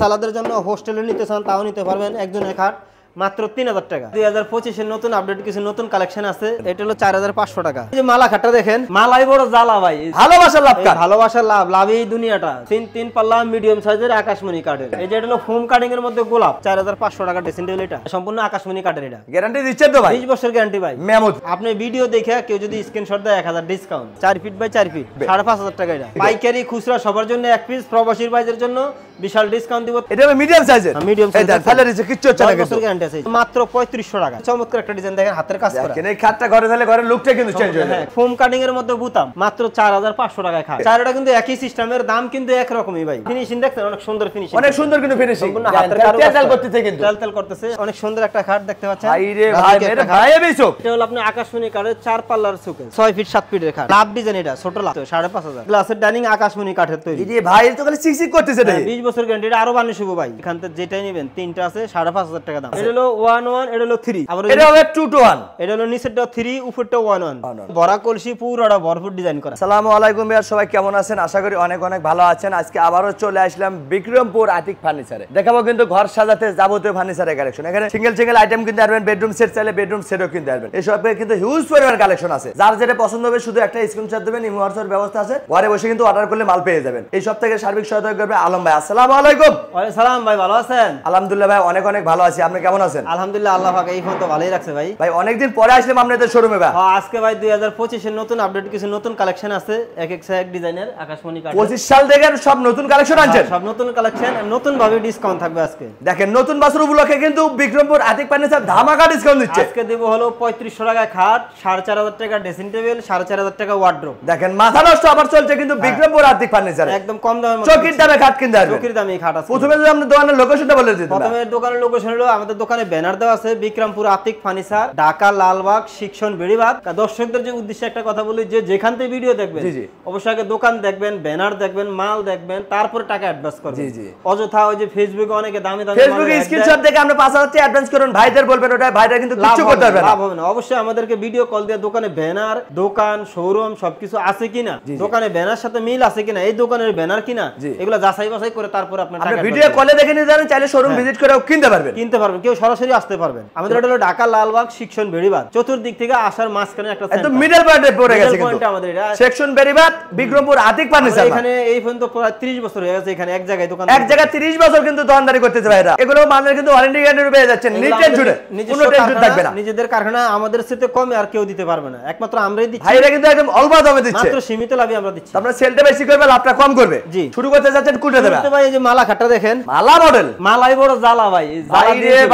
সালাদের জন্য হোস্টেলে নিতে চান তাও নিতে পারবেন। একজনের খাট মাত্র 3000 টাকা। 2025 এর নতুন আপডেট কিছু নতুন কালেকশন আছে। এটা হলো 4500 টাকা। এই যে মালা খাটটা দেখেন, মালাই বড় জ্বালা ভাই, ভালোবাসার লাভ কাট, ভালোবাসার লাভ, লাভই দুনিয়াটা। তিন পাল্লা মিডিয়াম সাইজের আকাশমণি কাঠের। এই যে এটা হলো ফোম কাটিং এর মধ্যে গোলাপ, 4500 টাকা ড্রেসিং টেবিল। এটা সম্পূর্ণ আকাশমণি কাঠের। এটা গ্যারান্টি দিচ্ছেন তো ভাই? 20 বছর গ্যারান্টি ভাই। মেমোত আপনি ভিডিও দেখে কেউ যদি স্ক্রিনশট দেয় 1000 ডিসকাউন্ট। 4 ফিট বাই 4 ফিট 5500 টাকা। এটা পাইকারি খুচরা সবার জন্য এক পিস, প্রবাসীর ভাইদের জন্য বিশাল ডিসকাউন্ট দিব। এটা মিডিয়াম সাইজের, মিডিয়াম সাইজের ফেলে দিছে কিচ্ছু হচ্ছে না, বছর গ্যারান্টি আছে। মাত্র 3500 টাকা। চমৎকার একটা ডিজাইন দেখেন, হাতের কাজ করা। এই খাটটা ঘরে দিলে ঘরের লুকটা কিন্তু চেঞ্জ হয়ে যায়। ফোম কাটিং এর মধ্যে বুতাম মাত্র 4500 টাকায় খাট। চারটা কিন্তু একই সিস্টেমের, দাম কিন্তু এক রকমই ভাই। ফিনিশিং দেখছেন, অনেক সুন্দর ফিনিশিং, অনেক সুন্দর কিন্তু ফিনিশিং। হাতের কাজ তেল করতেছে, কিন্তু তেল করতেছে। অনেক সুন্দর একটা খাট দেখতে পাচ্ছেন। ভাই রে ভাই, এটা ভাই বেচো। এটা হলো আপনি আকাশমণি কাঠের 4 পাল্লার সুকে, 6 ফিট 7 ফিটের খাট। লাভ ডিজাইন, এটা ছোট লাভ 5500। গ্লাসের ডাইনিং আকাশমণি কাঠের তৈরি। এই যে ভাই তো খালি সিকসিক করতেছে রে। 20 বছর গ্যারান্টি। এটা আরো বানিয়ে শুভ ভাই। এখান থেকে যেটাই নেবেন তিনটা আছে 5500 টাকা দাম। এটা হলো 11, এটা হলো 3, আবার এটা হবে 2 to 1। এটা হলো নিচেরটা 3, উপরটা 11। বড়া কলসি পুরোটা ভরপুর ডিজাইন করা। আসসালামু আলাইকুম ভাইয়া, সবাই কেমন আছেন? আশা করি অনেক অনেক ভালো আছেন। আজকে আবারো চলে আসলাম বিক্রমপুর আতিক ফার্নিচারে। দেখাবো কিন্তু ঘর সাজাতে যাবতীয় ফার্নিচারের কালেকশন। এখানে সিঙ্গেল আইটেম কিনতে পারবেন, বেডরুম সেট চাইলে বেডরুম সেটও কিনতে পারবেন। এই সবে কিন্তু হিউজ পরিমাণ কালেকশন আছে। যার যেটা পছন্দ হবে শুধু একটা স্ক্রিনশট দেবেন, ইমো হোয়াটসঅ্যাপ ব্যবস্থা আছে, ঘরে বসে কিন্তু অর্ডার করলে মাল পেয়ে যাবেন। এই সব থেকে সার্বিক সহায়তা করবে আলম ভাই। আসসালামু আলাইকুম। ওয়ালাইকুম সালাম ভাই, ভালো আছেন? আলহামদুলিল্লাহ ভাই, অনেক অনেক ভালো আছি। আপনি কেমন আছেন? আলহামদুলিল্লাহ, আল্লাহ পাক এই ফোন তো ভালোই রাখছে ভাই। ভাই অনেকদিন পরে আসলাম আপনাদের শোরুমে ভাই। হ্যাঁ, আজকে ভাই 2025 এর নতুন আপডেট কিছু নতুন কালেকশন আছে। এক ডিজাইনের আকাশমণি কাঠ। 25 সাল থেকে সব নতুন কালেকশন আনছেন? সব নতুন কালেকশন, নতুন ভাবে ডিসকাউন্ট থাকবে আজকে। দেখেন, নতুন বছর উপলক্ষে কিন্তু বিক্রমপুর আতিক ফার্নিচার ধামাকা ডিসকাউন্ট দিচ্ছে। আজকে দেব হলো 3500 টাকা খাট, 4500 টাকা ড্রেসিং টেবিল, 4500 টাকা ওয়ার্ড্রোব। দেখেন মাথা নষ্ট অফার চলছে কিন্তু বিক্রমপুর আতিক ফার্নিচার। একদম কম দামে, চকির দামে খাট কিনতে পারবেন। চকির দামে খাট আছে। প্রথমে যদি আপনি দোকানের লোকেশনটা বলে দিতেন। প্রথমে দোকানের লোকেশন হলো, আমাদের দোকানে ব্যানার দেওয়া আছে বিক্রমপুর আতিক ফার্নিচার, ঢাকা লালবাগ সেকশন বেড়িবাঁধ। দর্শকদের যে উদ্দেশ্যে একটা কথা বলি, যে যেখান থেকে ভিডিও দেখবেন অবশ্যই আগে দোকান দেখবেন, ব্যানার দেখবেন, মাল দেখবেন, তারপরে টাকা অ্যাডভান্স করবেন। অযথা ওই যে ফেসবুকে অনেকে দামি দামি ফেসবুকে স্ক্রিনশট দেখে আপনি 5000 টাকা অ্যাডভান্স করুন, ভাইদের বলবেন, ওটা ভাইরা কিন্তু কিছু করতে পারবে না, লাভ হবে না। অবশ্যই আমাদেরকে ভিডিও কল দিয়ে দোকানে ব্যানার, দোকান, শোরুম সবকিছু আছে কিনা, দোকানে ব্যানার সাথে মিল আছে কিনা, এই দোকানের ব্যানার কিনা, এগুলো যাচাই বাছাই করে তারপর আপনি টাকা ভিডিও কলে দেখে নিতে জানেন, চাইলে শোরুম ভিজিট করেও কিনতে পারবেন। কেউ সরাসরি আসতে পারবেন। আমাদের এটা হলো ঢাকা লালবাগ সেকশন বেড়িবাঁধ, চতুর্দিক থেকে আসার মাঝখানে একটা একদম মিডল পয়েন্টে পড়ে গেছে কিন্তু আমাদের এটা সেকশন বেড়িবাঁধ বিক্রমপুর আতিক ফার্নিচার। এখানে এই পর্যন্ত প্রায় 30 বছর হয়ে গেছে। এখানে এক জায়গায় দোকান, এক জায়গায় 30 বছর কিন্তু দোকানদারি করতেছে ভাইরা। এগুলো মালের কিন্তু ওয়ারেন্টি গ্যারান্টি পেয়ে যাচ্ছেন, নিটেন জুড়ে কোনো টেনশন থাকবে না। নিজেদের কারখানা আমাদের সাথে কমে আর কেউ দিতে পারবে না, একমাত্র আমরাই দিচ্ছি। ভাইরা কিন্তু একদম অল্প দামে দিচ্ছে, মাত্র সীমিত লাভে আমরা দিচ্ছি। আপনারা সেলটা বেশি করবে, লাভটা কম করবে। জি, শুরু করতে যাচ্ছেন কোনটা দেবে ভাই? এই যে মালা খাটটা দেখেন, মালা মডেল, মালাই বড় জ্বালা ভাই।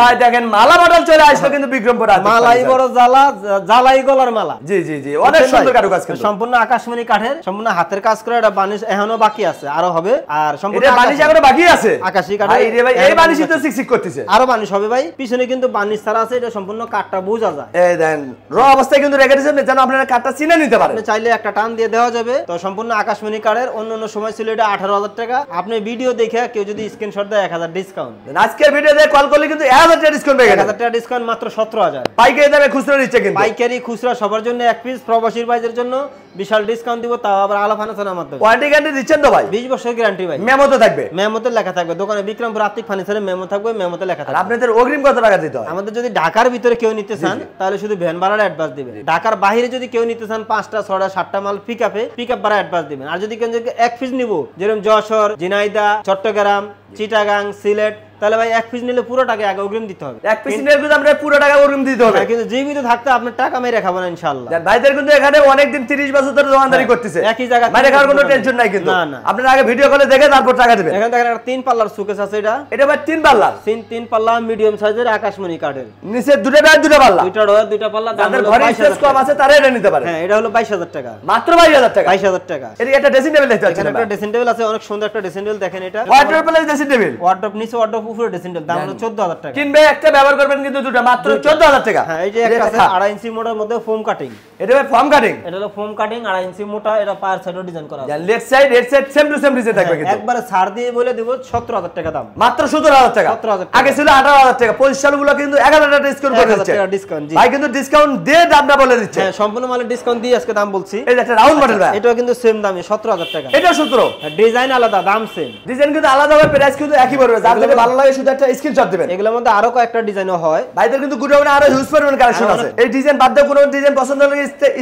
ভাই দেখেন মালা মডেল চলে আসলো কিন্তু বিক্রমপুর আতিক। মালাই বড় জ্বালা, জ্বালাই গলার মালা। জি জি জি, অনেক সুন্দর কারুকাজ কিন্তু, সম্পূর্ণ আকাশমণি কাঠের, সম্পূর্ণ হাতের কাজ করে। এটা বানিশ এখনো বাকি আছে, আরো হবে। আর সম্পূর্ণ এটা বানিশ এখনো বাকি আছে, আকাশী কাঠের। ভাই এই বানিশই তো সিকসিক করতেছে, আরো বানিশ হবে ভাই। পিছনে কিন্তু বানিশ ছাড়া আছে, এটা সম্পূর্ণ কাঠটা বোঝা যায়। এই দেন র অবস্থায় কিন্তু রেখে দিয়েছেন যেন আপনারা কাঠটা চিনে নিতে পারেন। আপনি চাইলে একটা টান দিয়ে দেওয়া যাবে। তো সম্পূর্ণ আকাশমণি কাঠের। অন্য সময় ছিল এটা 18000 টাকা। আপনি ভিডিও দেখে কেউ যদি স্ক্রিনশট দেয় 1000 ডিসকাউন্ট। আজকের ভিডিওতে কল করলে কিন্তু 1000 টাকা ডিসকাউন্ট পেয়ে যাবেন। 1000 টাকা ডিসকাউন্ট মাত্র 17000। পাইকারি দামে খুচরা দিচ্ছে কিন্তু। পাইকারি খুচরা সবার জন্য এক পিস, প্রবাসীর ভাইদের জন্য বিশাল ডিসকাউন্ট দিব, তাও আবার আলাপ আলোচনার মাধ্যমে। ওয়ারেন্টি গ্যারান্টি দিচ্ছেন তো ভাই? 20 বছর গ্যারান্টি ভাই। মেমোতে থাকবে, মেমোতে লেখা থাকবে। দোকানে বিক্রমপুর আতিক ফার্নিচারে মেমো থাকবে, মেমোতে লেখা থাকবে। আপনাদের অগ্রিম কত টাকা দিতে হয়? আমাদের যদি ঢাকার ভিতরে কেউ নিতে চান তাহলে শুধু ভ্যান ভাড়ার অ্যাডভান্স দিবেন। ঢাকার বাইরে যদি কেউ নিতে চান 5টা 6টা 7টা মাল পিকআপ ভাড়া অ্যাডভান্স দিবেন। আর যদি কেউ এক পিস নিব, যেরকম যশোর, ঝিনাইদহ, চট্টগ্রাম, চিটাগাং, সিলেট, তাহলে ভাই এক পিস নিলে পুরো টাকা আগে অগ্রিম দিতে হবে। এক পিস নিলে কিন্তু আমরা পুরো টাকা অগ্রিম দিতে হবে, কিন্তু জীবিত থাকতে আপনার টাকা মেরে খাবো না ইনশাআল্লাহ। ভাইদের কিন্তু এখানে অনেক দিন 30 বছর ধরে দোকানদারি করতেছে, একই জায়গা মানে খাওয়ার কোনো টেনশন নাই কিন্তু। না না, আপনারা আগে ভিডিও কলে দেখে তারপর টাকা দিবেন। এখানে দেখেন একটা 3 পাল্লার সুকেস আছে। এটা ভাই 3 পাল্লা, 3 পাল্লা মিডিয়াম সাইজের আকাশমণি কাঠের। নিচে দুটো ডাই দুটো পাল্লা, দুটো ডয়ার দুটো পাল্লা। দাম হলো ঘরে স্পেস কম আছে তারা এটা নিতে পারে। হ্যাঁ, এটা হলো 22000 টাকা, মাত্র 22000 টাকা। 22000 টাকা। এটা একটা ড্রেসিং টেবিল দেখতে পাচ্ছেন, এখানে একটা ড্রেসিং টেবিল আছে, অনেক সুন্দর একটা ড্রেসিং টেবিল দেখেন। এটা wardrobe plus dressing table, wardrobe নিচে ওয়ার্ডরোব উপরে ড্রেসিং টেবিল দাম হলো 14000 টাকা। কিনবে একটা ব্যবহার করবেন কিন্তু দুটো মাত্র 14000 টাকা। হ্যাঁ এই যে একটা আছে 2.5 ইঞ্চি মোটার মধ্যে ফোম কাটিং। এটা ভাই ফর্ম কাটিং, এটা হলো ফোম কাটিং 2.5 ইঞ্চি মোটা, এটা পার সাইডও ডিজাইন করা আছে। Left side right side same to same design থাকবে কিন্তু একবারে ছাড় দিয়ে বলে দেব 17000 টাকা দাম। মাত্র 17000 টাকা। 17000 আগে ছিল 18000 টাকা, 25 সালগুলো কিন্তু 1000 টাকা ডিসকাউন্ট করে দিচ্ছে। 1000 টাকা ডিসকাউন্ট। জি ভাই কিন্তু ডিসকাউন্ট দিয়ে দামটা বলে দিচ্ছে। হ্যাঁ সম্পূর্ণ মালের ডিসকাউন্ট দিয়ে আজকে দাম বলছি। এই যে একটা রাউন্ড মডেল ভাই, এটাও কিন্তু সেম দামই 17000 টাকা। এটা 17। ডিজাইন আলাদা দাম সেম, ডিজাইন কিন্তু আলাদা হবে, প্রাইস কিন্তু একই পড়বে। যার যেটা ভালো লাগে শুধু একটা স্ক্রিনশট দিবেন। এগুলোর মধ্যে আরো কয়েকটা ডিজাইনও হয় ভাইদের কিন্তু গুডাউনে আরো হিউজ পরিমাণ কালেকশন আছে। এই ডিজাইন বাদ দিয়ে কোনো ডিজাইন পছন্দ হলে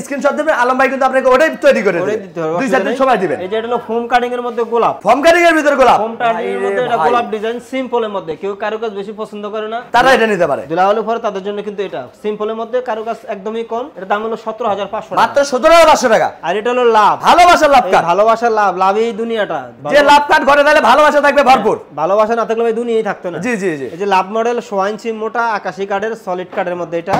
স্ক্রিনশট দিবেন, আলম ভাই কিন্তু আপনাকে ওটাই তৈরি করে দেবে। 2-4 দিন সময় দিবেন। এই যে এটা হলো ফোম কাটিং এর মধ্যে গোলাপ, ফর্ম কাটিং এর ভিতর গোলাপ, ফোম কাটিং এর মধ্যে এটা গোলাপ ডিজাইন সিম্পলের মধ্যে। কেউ কারুকাজ বেশি পছন্দ করে না, তারা এটা নিতে পারে। দুলাভালি পরে তাদের জন্য কিন্তু এটা সিম্পলের মধ্যে কারুকাজ একদমই কম। এটা দাম হলো 17500 টাকা, মাত্র 17500 টাকা। আর এটা হলো লাভ, ভালোবাসার লাভ কার্ড। ভালোবাসার লাভ, লাভই দুনিয়াটা। যে লাভ কার্ড ঘরে তাহলে ভালোবাসা থাকবে ভরপুর। ভালোবাসা না থাকলে ভাই দুনিয়াই থাকতো না। জি জি জি। এই যে লাভ মডেল 1.5 ইঞ্চি মোটা আকাশী কার্ডের সলিড কার্ডের মধ্যে এটা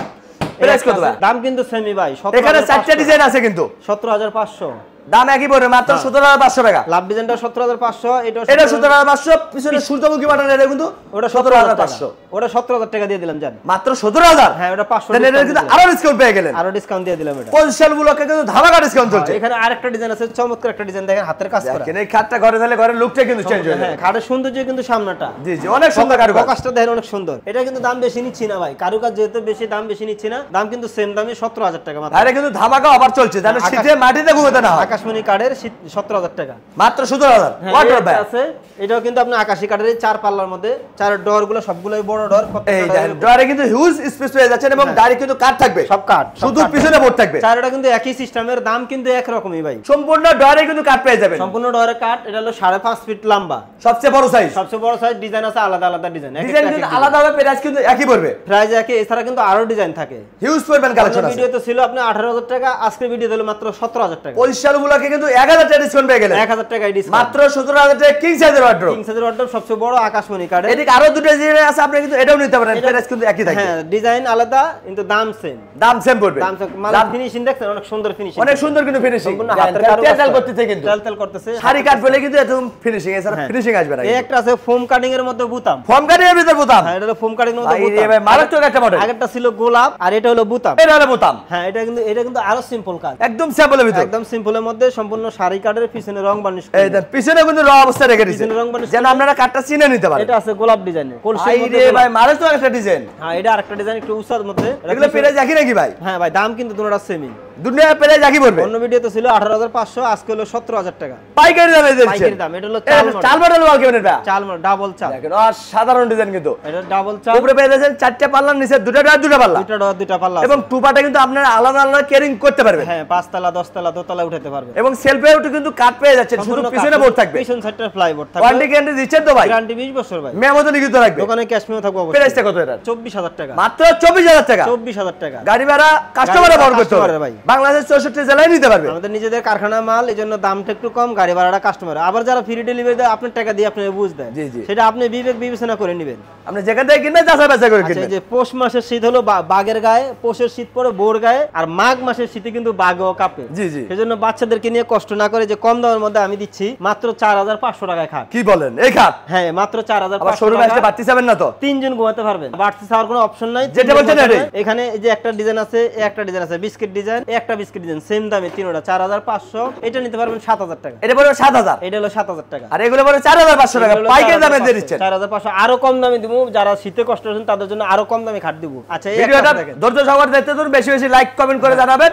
প্রাইস কত ভাই? দাম কিন্তু সেমি ভাই। এখানে 4টা ডিজাইন আছে কিন্তু 17500, দাম একই পড়বে মাত্র 17500 টাকা। লাভ ডিজাইনটা 17500, এটা 17500, পিছনে সূর্যমুখী বাটন এটা কিন্তু ওটা 17500, ওটা 17000 টাকা দিয়ে দিলাম জান। মাত্র 17000। হ্যাঁ ওটা 500 তাহলে এটা কিন্তু আরো ডিসকাউন্ট পেয়ে গেলেন, আরো ডিসকাউন্ট দিয়ে দিলাম। এটা 25 সালগুলোকে কিন্তু ধামাকা ডিসকাউন্ট চলছে। এখানে আরেকটা ডিজাইন আছে, চমৎকার একটা ডিজাইন দেখেন, হাতের কাজ করা। এই খাটটা ঘরে তাহলে ঘরের লুকটা কিন্তু চেঞ্জ হয়ে হ্যাঁ যাবে। খাটের সৌন্দর্য কিন্তু সামনেটা। জি জি অনেক সুন্দর কারুকাজ। ফোকাসটা দেখেন অনেক সুন্দর। এটা কিন্তু দাম বেশি নিচ্ছি না ভাই, কারুকাজ যেহেতু বেশি দাম বেশি নিচ্ছি না, দাম কিন্তু সেম দামই 17000 টাকা মাত্র। আরে কিন্তু ধামাকা অফার চলছে, জানো শীতে মাটিতে ঘুমাতে না হয়। আকাশমণি কার্ডের 17000 টাকা, মাত্র 17000। ওয়াটার ব্যাগ আছে, এটাও কিন্তু আপনি আকাশী কার্ডের 4 পাল্লার মধ্যে, 4 ডোর গুলো সবগুলোই বড় ডোর। এই ডোরে কিন্তু হিউজ স্পেস পেয়ে যাচ্ছেন এবং গাড়ি কিন্তু কাট থাকবে, সব কাট, শুধু পিছনে বোর্ড থাকবে। চারটা কিন্তু একই সিস্টেমের, দাম কিন্তু এক রকমই ভাই। সম্পূর্ণ ডোরে কিন্তু কাট পেয়ে যাবেন, সম্পূর্ণ ডোরে কাট। এটা হলো 5.5 ফিট লম্বা, সবচেয়ে বড় সাইজ। সবচেয়ে বড় সাইজ। ডিজাইন আছে আলাদা আলাদা ডিজাইন, ডিজাইন কিন্তু আলাদা হবে, প্রাইস কিন্তু একই পড়বে। প্রাইস একই, এছাড়া কিন্তু আরো ডিজাইন থাকে। হিউজ পরিমাণ কালেকশন আছে। ভিডিওতে ছিল আপনি 18000 টাকা, আজকে ভিডিও দিল মাত্র 17000 টাকা। 25 সালগুলোকে কিন্তু 1000 টাকা ডিসকাউন্ট পেয়ে গেলেন। 1000 টাকা ডিসকাউন্ট, মাত্র 17000 টাকা কিং সাইজের ওয়ার্ড্রোব। কিং সাইজের ওয়ার্ড্রোব সবচেয়ে বড় আকাশমণি কার্ডের। এদিকে আরো দুটো ডিজাইন আছে, আপনি কিন্তু এটাও নিতে পারেন, প্রাইস কিন্তু একই থাকবে। হ্যাঁ ডিজাইন আলাদা কিন্তু দাম সেম, দাম সেম পড়বে। দাম সেম। মাল ফিনিশিং দেখছেন অনেক সুন্দর ফিনিশিং, অনেক সুন্দর কিন্তু ফিনিশিং। সম্পূর্ণ হাতের কাজ তেল করতেছে কিন্তু তেল করতেছে। শাড়ি কাট বলে কিন্তু একদম ফিনিশিং, এছাড়া ফিনিশিং আসবে না। এই একটা আছে ফোম কাটিং এর মধ্যে বুতাম, ফর্ম কাটিং এর ভিতর বোতাম। হ্যাঁ এটা হলো ফোম কাটিং এর মধ্যে বুতাম। এই ভাই মারাত্মক একটা মডেল। আগেরটা ছিল গোলাপ, আর এটা হলো বুতাম। এটা হলো বোতাম। হ্যাঁ এটা কিন্তু আরো সিম্পল কাজ, একদম সিম্পলের ভিতর, একদম সিম্পলের মধ্যে সম্পূর্ণ শাড়ি কাটের পিছনে রং বানিশ। এই দেন পিছনে কিন্তু র অবস্থা রেখে দিয়েছে, পিছনে রং বানিশ যেন আপনারা কাটটা চিনে নিতে পারেন। এটা আছে গোলাপ ডিজাইনের ভাই রে ভাই মারাত্মক একটা ডিজাইন। হ্যাঁ এটা আরেকটা ডিজাইন একটু উসার মধ্যে। এগুলো প্রাইস একই নাকি ভাই? হ্যাঁ ভাই দাম কিন্তু দুটোটা সেমই। দুনিয়া প্রাইস একই পড়বে। অন্য ভিডিওতে ছিল 18500, আজকে হলো 17000 টাকা পাইকারি দামে দিচ্ছেন। পাইকারি দাম। এটা হলো চাল মডেল ওয়াল কেমন এটা? চাল মডেল ডাবল চাল। দেখেন সাধারণ ডিজাইন কিন্তু এটা ডাবল চাল। উপরে পেয়ে যাচ্ছেন 4টা পাল্লার নিচে দুটো পাল্লা, দুটো পাল্লা এবং টুপাটা কিন্তু আপনারা আলাদা আলাদা ক্যারিং করতে পারবেন। হ্যাঁ 5 তলা 10 তলা দোতলা উঠাতে পারবে। এবং সেলফেও কিন্তু কাট পেয়ে যাচ্ছেন, শুধু পিছনে বোর্ড থাকবে। পিছন সাইডটা ফ্লাইবোর্ড থাকবে। ওয়ারেন্টি গ্যারান্টি দিচ্ছেন তো ভাই? গ্যারান্টি 20 বছর ভাই। মেমো লিখিত রাখবে। দোকানে ক্যাশ মেমো থাকবে অবশ্যই। প্রাইসটা কত এটা? 24000 টাকা। মাত্র 24000 টাকা। 24000 টাকা। গাড়ি ভাড়া কাস্টমারে বহন করতে হবে ভাই। বাংলাদেশ 64 জেলায় নিতে পারবে। আমাদের নিজেদের কারখানা মাল, এজন্য দামটা একটু কম, গাড়ি ভাড়াটা কাস্টমার। আবার যারা ফ্রি ডেলিভারি দেয় আপনার টাকা দিয়ে আপনি বুঝ দেন, জি জি, সেটা আপনি বিবেক বিবেচনা করে নেবেন। আপনি যেখান থেকে কিনবেন যাচাই বাছাই করে কিনবেন। যে পৌষ মাসের শীত হলো বাঘের গায়ে, পৌষের শীত পড়ে বোর গায়ে, আর মাঘ মাসের শীতে কিন্তু বাঘও কাঁপে। জি জি, সেজন্য বাচ্চাদেরকে নিয়ে কষ্ট না করে যে কম দামের মধ্যে আমি দিচ্ছি মাত্র 4500 টাকায় খাট। কি বলেন এই খাট? হ্যাঁ মাত্র 4500 শোরুমে আসলে বাড়তি যাবেন না তো? 3 জন ঘুমাতে পারবেন, বাড়তি চাওয়ার কোনো অপশন নাই। যেটা বলছেন এটাই। এখানে এই যে একটা ডিজাইন আছে, একটা ডিজাইন আছে বিস্কিট ডিজাইন, একটা বিস্কিট ডিজাইন, সেম দামে তিনটা 4500। এটা নিতে পারবেন 7000 টাকা। এটা পড়বে 7000। এটা হলো 7000 টাকা। আর এগুলো পড়বে 4500 টাকা। পাইকারি দামে দিয়ে দিচ্ছেন। 4500 আরো কম দামে দিব, যারা শীতে কষ্ট হচ্ছেন তাদের জন্য আরো কম দামে খাট দিব। আচ্ছা এই ভিডিওটা ধৈর্য সহকারে দেখতে থাকুন, বেশি বেশি লাইক কমেন্ট করে জানাবেন।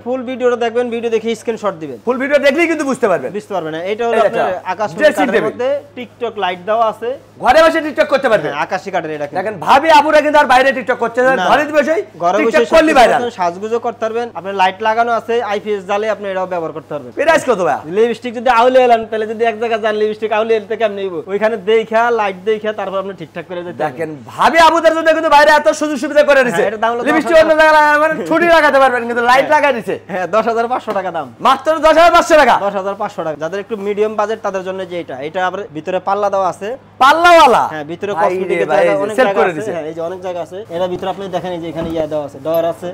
ফুল ভিডিওটা দেখবেন, ভিডিও দেখে স্ক্রিনশট দিবেন। ফুল ভিডিও দেখলেই কিন্তু বুঝতে পারবেন না। এটা হলো আপনার আকাশী কাঠের মধ্যে টিকটক লাইট দেওয়া আছে, ঘরে বসে টিকটক করতে পারবেন। আকাশী কাঠের। এটা দেখেন ভাবি আপুরা কিন্তু আর বাইরে টিকটক করছে না, ঘরে বসে টিকটক করলে ভাইরাল, সাজগুজো করতে পারবেন। আপনার লাইট লাগানো আছে, আইপিএস জ্বালে আপনি এটাও ব্যবহার করতে পারবেন। প্রাইস কত ভাই? লিপস্টিক যদি আউলে এলেন, তাহলে যদি এক জায়গায় যান লিপস্টিক আউলে এলতে কেমন নিব, ওইখানে দেখা লাইট দেখা তারপর আপনি ঠিকঠাক করে যেতে। দেখেন ভাবি আপুদের জন্য কিন্তু বাইরে এত সুযোগ সুবিধা করে দিয়েছে। লিপস্টিক অন্য জায়গায় লাগাবেন, ছুটি লাগাতে পারবেন, কিন্তু লাইট লাগাই দিয়েছে। হ্যাঁ 10500 টাকা দাম, মাত্র 10500 টাকা। 10500 টাকা। যাদের একটু মিডিয়াম বাজেট তাদের জন্য যে এটা আবার ভিতরে পাল্লা দেওয়া আছে, পাল্লাওয়ালা। হ্যাঁ ভিতরে কসমেটিকের জায়গা অনেক জায়গা আছে। হ্যাঁ এই যে অনেক জায়গা আছে, এর ভিতরে আপনি দেখেন এই যে এখানে ইয়া দেওয়া আছে, ডয়ার আছে,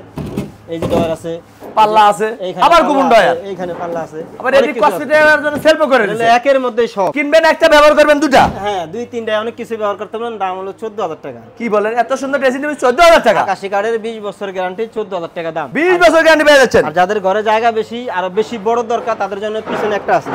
এই যে ডয়ার আছে, পাল্লা আছে, আবার গোপন ডয়ার, এইখানে পাল্লা আছে, আবার এটি কসমেটিকের জন্য সেলফ করে দিয়েছে। একের মধ্যে সব কিনবেন একটা ব্যবহার করবেন দুটো। হ্যাঁ, দুই তিনটা অনেক কিছু ব্যবহার করতে পারেন। দাম হলো 14000 টাকা। কি বলেন, এত সুন্দর ড্রেসিং টেবিল 14000 টাকা? আকাশী কার্ডের 20 বছর গ্যারান্টি, 14000 টাকা দাম। 20 বছর গ্যারান্টি পেয়ে যাচ্ছেন। আর যাদের ঘরে জায়গা বেশি আর বেশি বড় দরকার তাদের জন্য পিছনে একটা আছে,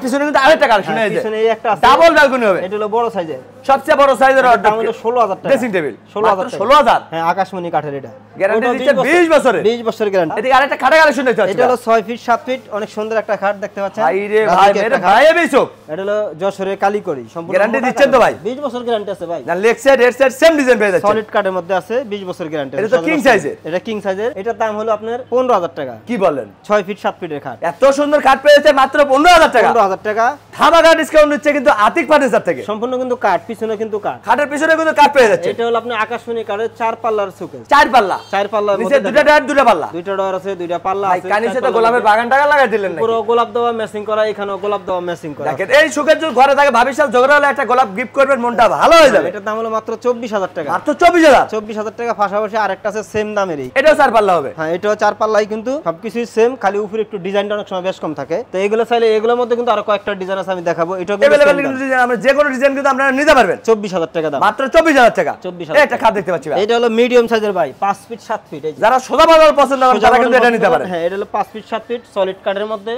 পিছনে কিন্তু আরেকটা কালেকশন আছে, পিছনে এই একটা আছে, ডাবল ব্যালকনি হবে। এটা হলো বড় সাইজের, সবচেয়ে বড় সাইজের দাম হলো 16000 টাকা ড্রেসিং টেবিল। 16000। হ্যাঁ, আকাশমণি কাঠের এটা, গ্যারান্টি দিচ্ছে 20 বছরের। 20 বছর গ্যারান্টি। এদিকে আরেকটা খাটের কালেকশন দেখতে পাচ্ছেন, এটা হলো 6 ফিট 7 ফিট, অনেক সুন্দর একটা খাট দেখতে পাচ্ছেন। ভাই রে ভাই, এটা ভাই বেচো। এটা হলো যশোরের কালীকড়ি, সম্পূর্ণ গ্যারান্টি দিচ্ছেন তো ভাই? 20 বছর গ্যারান্টি আছে ভাই। না, leg side head side same design পেয়ে যাচ্ছে, সলিড কাঠের মধ্যে আছে, 20 বছর গ্যারান্টি। এটা তো কিং সাইজের। এটা কিং সাইজের, এটার দাম হলো আপনার 15000 টাকা। কি বলেন, 6 ফিট 7 ফিটের খাট, এত সুন্দর খাট পেয়েছে মাত্র 15000 টাকা। 15000 টাকা ধামাকা ডিসকাউন্ট হচ্ছে কিন্তু আতিক ফার্নিচার থেকে। সম্পূর্ণ কিন্তু কাঠ, পিছনে কিন্তু কাঠ, খাটের পিছনে কিন্তু কাঠ পেয়ে যাচ্ছে। এটা হলো আপনি আকাশমণি কাঠের 4 পাল্লার শোকেস, 4 পাল্লা, 4 পাল্লার নিচে মধ্যে দুটো ডায়ার দুটো পাল্লা, দুইটা ডয়ার আছে, দুইটা পাল্লা ভাই আছে। কানিসে তো গোলাপের বাগান টাকা লাগাই দিলেন নাকি? পুরো গোলাপ দেওয়া ম্যাচিং করা, এখানেও গোলাপ দেওয়া ম্যাচিং করা। দেখেন এই সুখের যদি ঘরে থাকে ভাবির সাথে ঝগড়া হলে একটা গোলাপ গিফট করবেন, মনটা ভালো হয়ে যাবে। এটার দাম হলো মাত্র 24000 টাকা। মাত্র 24000। 24000 টাকা। পাশাপাশি আরেকটা আছে সেম দামেরই, এটাও 4 পাল্লা হবে। হ্যাঁ, এটাও 4 পাল্লাই, কিন্তু সবকিছুই সেম, খালি উপরে একটু ডিজাইনটা অনেক সময় বেশ কম থাকে। তো এগুলো চাইলে এগুলোর মধ্যে কিন্তু আরো কয়েকটা ডিজাইন আছে, আমি দেখাবো। এটাও কিন্তু अवेलेबल ডিজাইন, আমরা যে কোনো ডিজাইন কিন্তু আপনারা নিতে পারবেন। 24000 টাকা দাম, মাত্র 24000 টাকা। 24000। এই একটা খাট দেখতে পাচ্ছি ভাই, এটা হলো মিডিয়াম সাইজের ভাই, 5 ফিট 7 ফিট। এই যে যারা সোজা বাজার পছন্দ করেন তারা কিন্তু এটা নিতে পারেন। হ্যাঁ, এটা হলো 5 ফিট 7 ফিট সলিড কাঠের মধ্যে,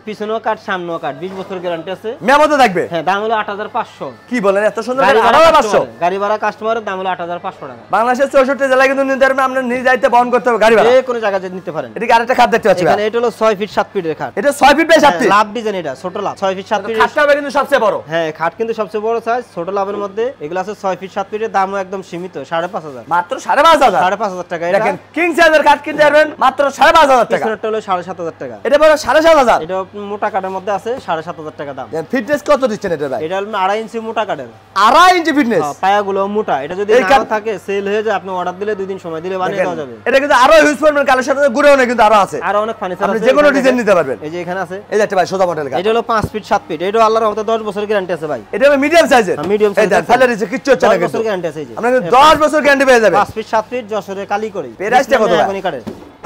পিছনেও কাঠ সামনেও কাঠ, 20 বছর গ্যারান্টি আছে। মেয়ামতে থাকবে। হ্যাঁ, দাম হলো 8500। কি বলেন, এত সুন্দর গাড়ি ভাড়া 8500? গাড়ি ভাড়া কাস্টমারের দাম হলো 8500 টাকা। বাংলাদেশের 64 জেলায় কিন্তু নিতে পারবেন, আপনারা নিজ দায়িত্বে বহন করতে হবে গাড়ি ভাড়া, যে কোনো জায়গায় নিতে পারেন। এদিকে আরেকটা খাট দেখতে পাচ্ছি এখানে এটা হলো 6 ফিট 7 ফিটের খাট, এটা 6 feet by 7 feet love design, এটা ছোট লাভ 6 ফিট 7 ফিট। খাটটা হবে কিন্তু সবচেয়ে বড়। হ্যাঁ, খাট কিন্তু সবচেয়ে বড় সাইজ, ছোট লাভের মধ্যে এগুলো আছে 6 ফিট 7 ফিটের, দামও একদম সীমিত, 5500। মাত্র 5500। 5500 টাকা। এটা দেখেন কিং সাইজের খাট কিনতে পারবেন মাত্র 5500 টাকা। পিছনেরটা হলো 7500 টাকা। এটা বড় 7500। এটা মোটা কাঠের মধ্যে আছে, 7500 টাকা দাম। ফিটনেস কত দিচ্ছেন এটা ভাই? এটা হলো 2.5 ইঞ্চি মোটা কাঠের, 2.5 ইঞ্চি ফিটনেস, পায়াগুলো মোটা। এটা যদি এই না কাঠ- থাকে সেল হয়ে যায়, আপনি অর্ডার দিলে 2 দিন সময় দিলে বানিয়ে দেওয়া যাবে। এটা কিন্তু আরো ইউজ করবেন, কালের সাথে ঘুরেও না কিন্তু আরো আছে, আর অনেক ফার্নিচার আপনি আছে, যে কোনো এখানে ডিজাইন দেখেন। নিতে পারবেন। এই যে এখানে আছে, এই যে একটা ভাই সোজা মডেল খাট, এটা হলো 5 ফিট 7 ফিট, এটা আল্লাহর রহমতে 10 বছর গ্যারান্টি আছে ভাই। এটা হবে মিডিয়াম সাইজের, মিডিয়াম এই দেখেন ফেলে দিচ্ছে, কিচ্ছু হচ্ছে না 10 কিন্তু, বছর গ্যারান্টি আছে। এই যে আপনারা কিন্তু 10 বছর গ্যারান্টি পেয়ে যাবেন। 5 ফিট 7 ফিট যশোরের কালীকড়ি, প্রাইসটা কত ভাই? কাঠের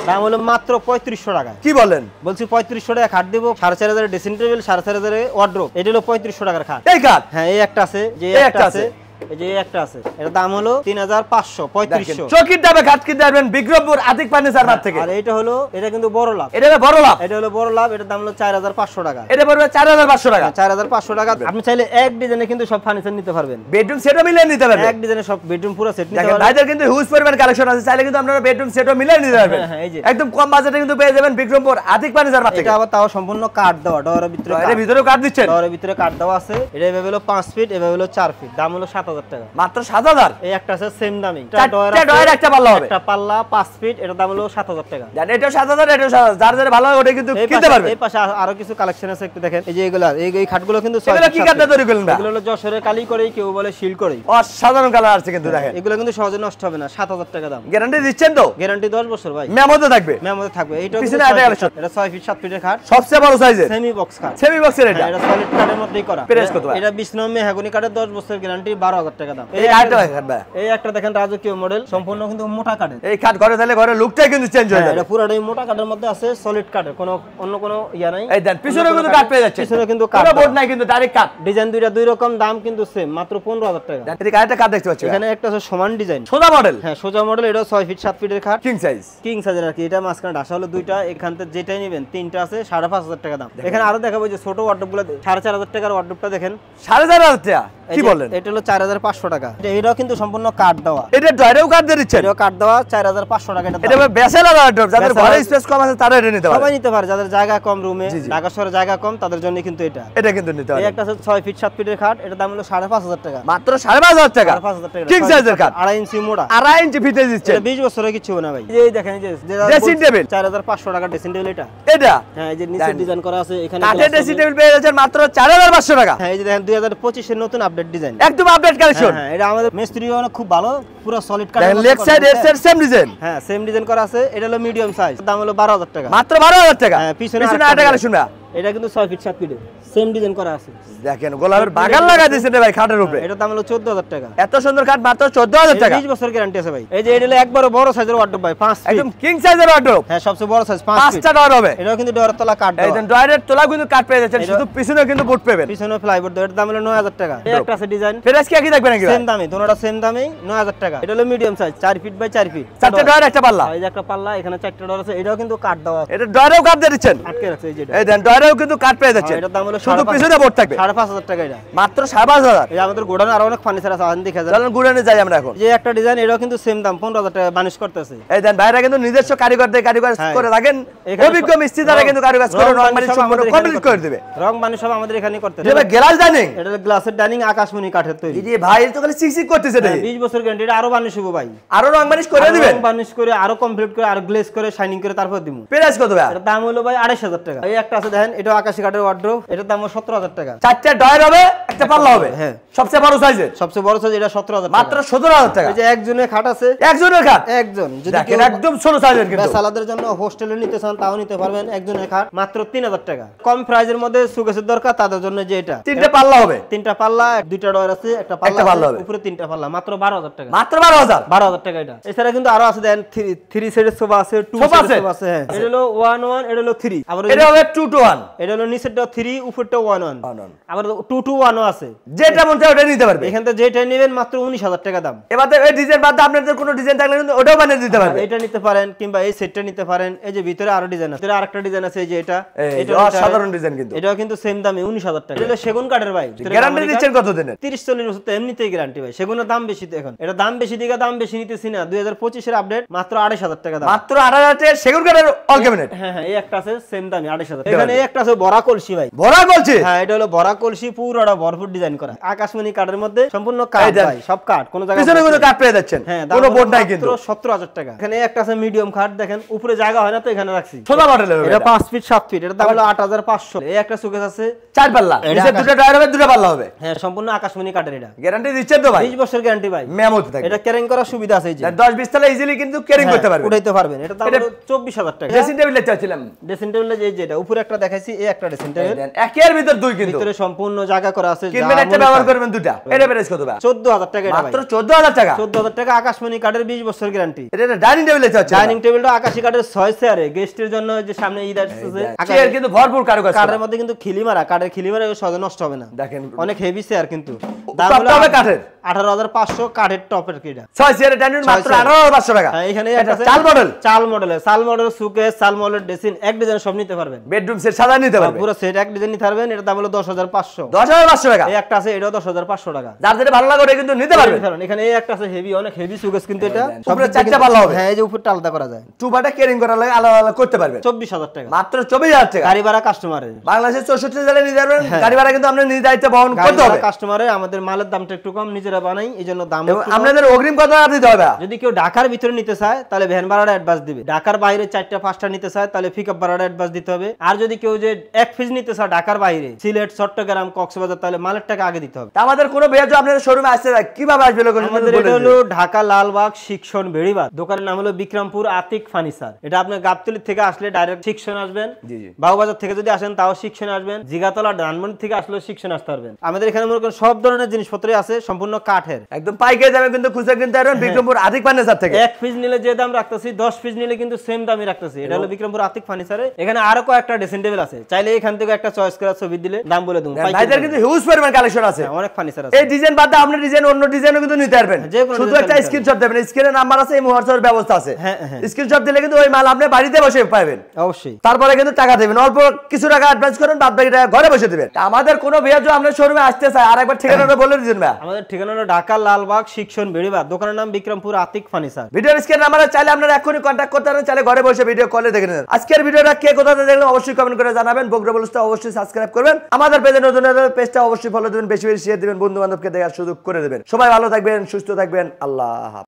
দাম হলো মাত্র 3500 টাকা। কি বলেন, বলছি 3500 টাকা খাট দেব, 4500 ড্রেসিং টেবিল, 4500 ওয়ার্ড্রোব। এটা হলো 3500 টাকার খাট। এই কাঠ? হ্যাঁ, এই একটা আছে, যে এই একটা একটা আছে, এই যে একটা আছে, এর দাম হলো 3500, 3500। চকির দামে খাট কিনতে পারবেন বিক্রমপুর আতিক ফার্নিচার মার্ট থেকে। আর এটা হলো, এটা কিন্তু বড় লাভ, এটা হবে বড় লাভ, এটা হলো বড় লাভ, এটার দাম হলো 4500 টাকা। এটা পড়বে 4500 টাকা। 4500 টাকা। আপনি চাইলে এক ডিজাইনে কিন্তু সব ফার্নিচার নিতে পারবেন, বেডরুম সেটও মিলিয়ে নিতে পারবেন। এক ডিজাইনে সব বেডরুম পুরো সেট নিতে দেখেন পারবেন। ভাইদের কিন্তু হিউজ পরিমাণ কালেকশন আছে, চাইলে কিন্তু আপনারা বেডরুম সেটও মিলিয়ে নিতে পারবেন। হ্যাঁ, এই যে একদম কম বাজেটে কিন্তু পেয়ে যাবেন বিক্রমপুর আতিক ফার্নিচার মার্ট থেকে। এটা আবার তাও সম্পূর্ণ কাঠ দেওয়া, ডোরের ভিতরে এর ভিতরেও কাঠ দিচ্ছেন? ডোরের ভিতরে কাঠ দেওয়া আছে। এটা এভাবে হলো 5 ফিট, এভাবে হলো 4 ফিট, দাম হলো 7000 টাকা। মাত্র 7000। এই একটা আছে সেম দামি, চারটা ডয়ার একটা পাল্লা হবে, একটা পাল্লা 5 ফিট, এটার দাম হলো 7000 টাকা। জান এটাও 7000, এটাও 7000, যার যার ভালো লাগে ওটা কিন্তু কিনতে পারবেন। এই পাশে আরো কিছু কালেকশন আছে, একটু দেখেন। এই যে এগুলা, এই খাটগুলো কিন্তু এগুলো কি কাঠে তৈরি করলেন না? এগুলো হলো যশোরের কালি করে, কেউ বলে শিল করে, অসাধারণ কালার আছে কিন্তু দেখেন। এগুলো কিন্তু সহজে নষ্ট হবে না, 7000 টাকা দাম। গ্যারান্টি দিচ্ছেন তো? গ্যারান্টি 10 বছর ভাই, মেমোতে থাকবে, মেমোতে থাকবে। এইটাও পিছনে একটা কালেকশন, এটা 6 ফিট 7 ফিটের খাট, সবচেয়ে বড় সাইজের সেমি বক্স খাট, সেমি বক্সের। এটা এটা সলিড কাঠের মধ্যেই করা। প্রাইস কত ভাই? এটা 20 নম্বর মেহগনি কাঠের, 10 বছর গ্যারান্টি, 12000 টাকা দাম। এই আরেকটা খাট ভাই, এই একটা দেখেন রাজকীয় মডেল, সম্পূর্ণ কিন্তু মোটা কাঠের। এই খাট ঘরে তাহলে ঘরের লুকটাই কিন্তু চেঞ্জ হয়ে যাবে। এটা পুরোটাই মোটা কাঠের মধ্যে আছে, সলিড কাঠের, কোনো অন্য কোনো ইয়া নাই। এই দেন পিছনে কিন্তু কাঠ পেয়ে যাচ্ছে, পিছনে কিন্তু কাঠ, কোনো বোর্ড নাই কিন্তু ডাইরেক্ট কাঠ। ডিজাইন দুইটা দুই রকম, দাম কিন্তু সেম, মাত্র 15000 টাকা। এদিকে আরেকটা কাঠ দেখতে পাচ্ছি, এখানে একটা আছে সমান ডিজাইন, সোজা মডেল। হ্যাঁ সোজা মডেল, এটা 6 ফিট 7 ফিটের খাট, কিং সাইজ, কিং সাইজের আর কি। এটা মাঝখানে ঢাসা হলো দুইটা, এখান থেকে যেটাই নেবেন তিনটা আছে, 5500 টাকা দাম। এখানে আরো দেখাবো যে ছোট ওয়ার্ডরোবগুলো, 4500 টাকার ওয়ার্ডরোবটা দেখেন, 4500 টাকা। কি বলেন, এটা হলো 4500 টাকা। এটাও কিন্তু সম্পূর্ণ কাঠ দেওয়া, এটা ডয়ারেও কাঠ দিয়ে দিচ্ছেন? এটাও কাঠ দেওয়া, 4500 টাকা। এটা ব্যাচেলর ওয়ার্ডরোব, যাদের ঘরে স্পেস কম আছে তারা এটা নিতে পারে, সবাই নিতে পারে, যাদের জায়গা কম, রুমে ঢাকা শহরে জায়গা কম, তাদের জন্য কিন্তু এটা কিন্তু নিতে পারে। এই একটা আছে 6 ফিট 7 ফিটের খাট, এটার দাম হলো 5500 টাকা। মাত্র 5500 টাকা, 5500 টাকা। কিং সাইজের কাঠ, 2.5 ইঞ্চি মোটা, 2.5 ইঞ্চি ফিটে দিচ্ছে। এটা 20 বছরের কিছু না ভাই। এই দেখেন, এই যে ড্রেসিং টেবিল 4500 টাকা ড্রেসিং টেবিল। এটা হ্যাঁ, এই যে নিচে ডিজাইন করা আছে, এখানে কাঠের ড্রেসিং টেবিল পেয়ে যাচ্ছেন মাত্র 4500 টাকা। হ্যাঁ, এই যে দেখেন 2025 এর নতুন আপডেট ডিজাইন, একদম আপডেট কালেকশন। হ্যাঁ, এটা আমাদের মিস্ত্রিও অনেক খুব ভালো, পুরো সলিড কাঠ। দেখেন leg side head side same design, হ্যাঁ সেম ডিজাইন করা আছে। এটা হলো মিডিয়াম সাইজ, দাম হলো 12000 টাকা, মাত্র 12000 টাকা। হ্যাঁ, পিছনে আরেকটা কালেকশন। এটা কিন্তু 6 ফিট 7 ফিট, সেম ডিজাইন করা আছে। দেখেন গোলাপের বাগান লাগা দিয়েছেন ভাই খাটের উপরে। এটা দাম হলো 14000 টাকা। এত সুন্দর খাট মাত্র 14000 টাকা। 20 বছর গ্যারান্টি আছে ভাই। এই যে এটা হলো একবারে বড় সাইজের ওয়ার্ডরোব ভাই, 5 ফিট একদম কিং সাইজের ওয়ার্ডরোব। হ্যাঁ সবচেয়ে বড় সাইজ 5 ফিট। 5টা ডয়ার হবে। এটাও কিন্তু ডয়ারের তলা কাট দেওয়া। এই দেন ডয়ারের তলা কিন্তু কাট পেয়ে যাচ্ছেন, শুধু পিছনে কিন্তু বুট পাবেন। পিছনে প্লাইবোর্ড দেওয়া। এর দাম হলো 9000 টাকা। এই একটা আছে ডিজাইন। প্রাইস কি একই থাকবে নাকি ভাই? সেম দামে, দুটোটা সেম দামে 9000 টাকা। এটা হলো medium size 4 feet by 4 feet. 4টা ডয়ার একটা পাল্লা। এই যে একটা পাল্লা, এখানে 4টা ডয়ার আছে। এটাও কিন্তু কাট দেওয়া আছে। এটা ডয়ারেও কাট দিয়ে দিচ্ছেন। আটকে রাখছে এই যে এটা। এই দেন ডয়ারেও কিন্তু কাট পেয়ে যাচ্ছেন। এটার দাম হলো শুধু পিছনে বোর্ড থাকবে। 5500 টাকা এটা। মাত্র 5500। এই আমাদের গোডাউনে আরো অনেক ফার্নিচার আছে, আন দেখা যায়। চলুন গুড়ানে যাই আমরা এখন। যে একটা ডিজাইন, এটাও কিন্তু সেম দাম 15000 টাকা বানিশ করতেছে। এই দেন ভাইরা কিন্তু নিজস্ব কারিগর দিয়ে কারিগর করে থাকেন। অভিজ্ঞ মিস্ত্রি দ্বারা কিন্তু কারিগর করে রং বানিশ সম্পূর্ণ কমপ্লিট করে দিবে। রং বানিশ সব আমাদের এখানেই করতে। এটা গ্লাস ডাইনিং। এটা গ্লাসের ডাইনিং আকাশমণি কাঠের তৈরি। এই যে ভাই তো খালি চিকচিক করতেছে এটা। 20 বছর গ্যারান্টি। এটা আরো বানিশ হবে ভাই। আরো রং বানিশ করে দিবেন। রং বানিশ করে আরো কমপ্লিট করে আরো গ্লেজ করে শাইনিং করে তারপর দিমু। প্রাইস কত ভাই? এর দাম হলো ভাই 2500 টাকা। এই একটা আছে দেখেন, এটা আকাশী কাঠের ওয়ার্ডরোব। এটার দাম হলো 17000 টাকা। 4টা ডয়ার হবে, একটা পাল্লা হবে। হ্যাঁ সবচেয়ে বড় সাইজের। সবচেয়ে বড় সাইজ এটা 17000 টাকা। মাত্র 17000 টাকা। এই যে একজনের খাট আছে। একজনের খাট। একজন যদি দেখেন একদম ছোট সাইজের কিন্তু। বেসালাদের জন্য হোস্টেলে নিতে চান তাও নিতে পারবেন। একজনের খাট মাত্র 3000 টাকা। কম প্রাইজের মধ্যে সুকেসের দরকার তাদের জন্য যে এটা। 3টা পাল্লা হবে। 3টা পাল্লা, 2টা ডয়ার আছে, একটা পাল্লা আছে, উপরে 3টা পাল্লা, মাত্র 12000 টাকা। মাত্র 12000 টাকা এটা। এছাড়া কিন্তু আরো আছে দেন 3 সেটের সোফা আছে, 2 সেটের সোফা আছে। হ্যাঁ এটা হলো 1 এটা হলো 3। আবার এটা হবে 2 to 1। এটা হলো নিচেরটা 3, উপরটা 1 আবার 2 to 1 আছে। যেটা মন চায় ওটা নিতে পারবে। এখান থেকে যেটা নেবেন মাত্র 19000 টাকা দাম। এবারে এই ডিজাইন বাদ আপনাদের কোনো ডিজাইন থাকলে কিন্তু ওটাও বানিয়ে দিতে পারবে। এটা নিতে পারেন কিংবা এই সেটটা নিতে পারেন। এই যে ভিতরে আরো ডিজাইন আছে। আরেকটা ডিজাইন আছে এই যে এটা। এটা সাধারণ ডিজাইন কিন্তু। এটাও কিন্তু সেম দামে 19000 টাকা। এটা সেগুন কাঠের ভাই। গ্যারান্টি দিচ্ছেন কত দিনের? 30-40 বছর তো এমনিতেই গ্যারান্টি ভাই। সেগুনের দাম বেশি তো এখন। এটা দাম বেশি দিকে দাম বেশি নিতেছি না। 2025 এর আপডেট মাত্র 28000 টাকা দাম। মাত্র 28000 টাকা সেগুন কাঠের অল ক্যাবিনেট। হ্যাঁ এই একটা আছে সেম দামে 28000। এখানে এই একটা আছে বড়া কলসি ভাই। বড়া কলসি? হ্যাঁ এটা হলো বড়া কলসি, পুরোটা ভরপুর ডিজাইন করা। আকাশমণি কাঠের মধ্যে সম্পূর্ণ কাঠ ভাই, সব কাঠ, কোন জায়গায় পিছনে কোনো কাঠ পেয়ে যাচ্ছেন। কোনো বোর্ড নাই কিন্তু। মাত্র 17000 টাকা। এখানে একটা আছে মিডিয়াম খাট, দেখেন উপরে জায়গা হয় না তো এখানে রাখছি। ছোট মডেলের হবে। এটা 5 ফিট 7 ফিট। এর দাম হলো 8500। এই একটা সুকেস আছে 4 পাল্লা। নিচে 2টা ডয়ার হবে, 2টা পাল্লা হবে। হ্যাঁ সম্পূর্ণ আকাশমণি কাঠের। এটা গ্যারান্টি দিচ্ছেন তো ভাই? 20 বছর গ্যারান্টি ভাই। মেমোতে থাকে। এটা ক্যারিং করার সুবিধা আছে এই যে 10-20 তলা ইজিলি কিন্তু ক্যারিং করতে পারবেন। উঠাইতে পারবেন। এটা দাম হলো 24000 টাকা। ড্রেসিং টেবিল চাচ্ছিলাম। ড্রেসিং টেবিল এই যে এটা উপরে একটা দেখাইছি, এই একটা ড্রেসিং টেবিল। একের ভিতর দুই কিন্তু। ভিতরে সম্পূর্ণ জায়গা করা আছে। কিনবেন একটা ব্যবহার করবেন দুটো। এটা প্রাইস কত ভাই? 14000 টাকা এটা ভাই। মাত্র 14000 টাকা। 14000 টাকা আকাশমণি কাঠের 20 বছর গ্যারান্টি। এটা ডাইনিং টেবিল চাচ্ছেন। ডাইনিং টেবিলটা আকাশী কাঠের 6 চেয়ারে গেস্টের জন্য যে সামনে ঈদ আসছে। চেয়ার কিন্তু ভরপুর কারুকাজ। কাঠের মধ্যে কিন্তু খিলি মারা, কাঠের খিলি মারা সহজে নষ্ট হবে না। দেখেন অনেক হেভি চেয়ার কিন্তু। দাম হলো কাঠের 18500 কাঠের টপের কিটা। 6 চেয়ারের ডাইনিং মাত্র 18500 টাকা। এখানে এটা চাল মডেল। চাল মডেল সুকেস, চাল মডেল ড্রেসিং এক ডিজাইন সব নিতে পারবেন। বেডরুম সেট সাদা নিতে পারবেন। পুরো সেট এক ডিজাইন নিতে পারবেন। এর দাম হলো 10500। 10500 টাকা। এই একটা আছে, এটাও 10500 টাকা। যার যেটা ভালো লাগে ওটা কিন্তু নিতে পারবেন। এখানে এই একটা আছে হেভি, অনেক হেভি সুকেস কিন্তু এটা। উপরে 4টা পাল্লা হবে। হ্যাঁ এই যে উপরটা আলাদা করা যায়। টুবাটা ক্যারিং করার লাগে আলাদা আলাদা করতে পারবেন। 24000 টাকা। মাত্র 24000 টাকা। গাড়ি ভাড়া কাস্টমারের। বাংলাদেশের 64 জেলায় নিতে পারবেন। গাড়ি ভাড়া কিন্তু আপনি নিজ দায়িত্বে বহন করতে হবে। কাস্টমারে আমাদের মালের দামটা একটু কম, নিজেরা বানাই, এইজন্য দাম আপনাদের অগ্রিম কত দিতে হবে? যদি কেউ ঢাকার ভিতরে নিতে চায় তাহলে ভ্যান ভাড়াটা অ্যাডভান্স দিবে। ঢাকার বাইরে 4টা 5টা নিতে চায় তাহলে পিকআপ ভাড়াটা অ্যাডভান্স দিতে হবে। আর যদি কেউ যে এক পিস নিতে চায় ঢাকার বাইরে, সিলেট, চট্টগ্রাম, কক্সবাজার, তাহলে মালের টাকা আগে দিতে হবে। আমাদের কোনো বেয়াজ আপনাদের শোরুমে আসতে কিভাবে আসবে লোক? আমাদের এটা হলো ঢাকা লালবাগ শিক্ষণ বেড়িবাদ। দোকানের নাম হলো বিক্রমপুর আতিক ফার্নিচার। এটা আপনি গাবতলী থেকে আসলে ডাইরেক্ট শিক্ষণ আসবেন। বাবুবাজার থেকে যদি আসেন তাও শিক্ষণ আসবেন। জিগাতলা ধানমন্ডি থেকে আসলে শিক্ষণ আসতে পারবেন। আমাদের এখানে মনে করেন সব ধরনের জিনিসপত্রই আছে, সম্পূর্ণ কাঠের। একদম পাইকারি দামে কিন্তু খুচরা কিনতে পারবেন বিক্রমপুর আতিক ফার্নিচার থেকে। এক পিস নিলে যে দাম রাখতেছি 10 পিস নিলে কিন্তু সেম দামই রাখতেছি। এটা হলো বিক্রমপুর আতিক ফার্নিচারে। এখানে আরো কয়েকটা ড্রেসিং টেবিল আছে, চাইলে এখান থেকে একটা চয়েস করে ছবি দিলে দাম বলে দেব। ভাইদের কিন্তু হিউজ পরিমাণ কালেকশন আছে, অনেক ফার্নিচার আছে। এই ডিজাইন বাদে আপনি ডিজাইন অন্য ডিজাইনও কিন্তু নিতে পারবেন। শুধু একটা স্ক্রিনশট দেবেন, স্ক্রিনে নাম্বার আছে, এই হোয়াটসঅ্যাপ ব্যবস্থা আছে। স্ক্রিনশট দিলে কিন্তু ওই মাল আপনি বাড়িতে বসে পাবেন অবশ্যই। তারপরে কিন্তু টাকা দেবেন, অল্প কিছু টাকা অ্যাডভান্স করেন, বাদ বাকি টাকা ঘরে বসে দিবেন। আমাদের কোনো বিয়াজ আপনার শোরুমে আসতে চায় আরেকবার ঠিকানাটা বলে দিবেন ভাই। আমাদের ঠিকানা হলো ঢাকা লালবাগ শিক্ষণ বেড়িবাদ। দোকানের নাম বিক্রমপুর আতিক ফার্নিচার। ভিডিওর স্ক্রিনে নাম্বার চাইলে আপনারা এখনই কন্টাক্ট করতে পারেন, চাইলে ঘরে বসে ভিডিও কলে দেখে নেন। আজকের ভিডিওটা কে কোথা থেকে দেখলেন অবশ্যই কমেন্ট করে জানাবেন। বগুড়া ব্লগসটা অবশ্যই সাবস্ক্রাইব করবেন। আমাদের পেজে নতুন পেজটা অবশ্যই ফলো দিবেন, বেশি বেশি শেয়ার দিবেন, বন্ধু বান্ধবকে দেখার সুযোগ করে দেবেন। সবাই ভালো থাকবেন, সুস্থ থাকবেন। আল্লাহ হাফেজ।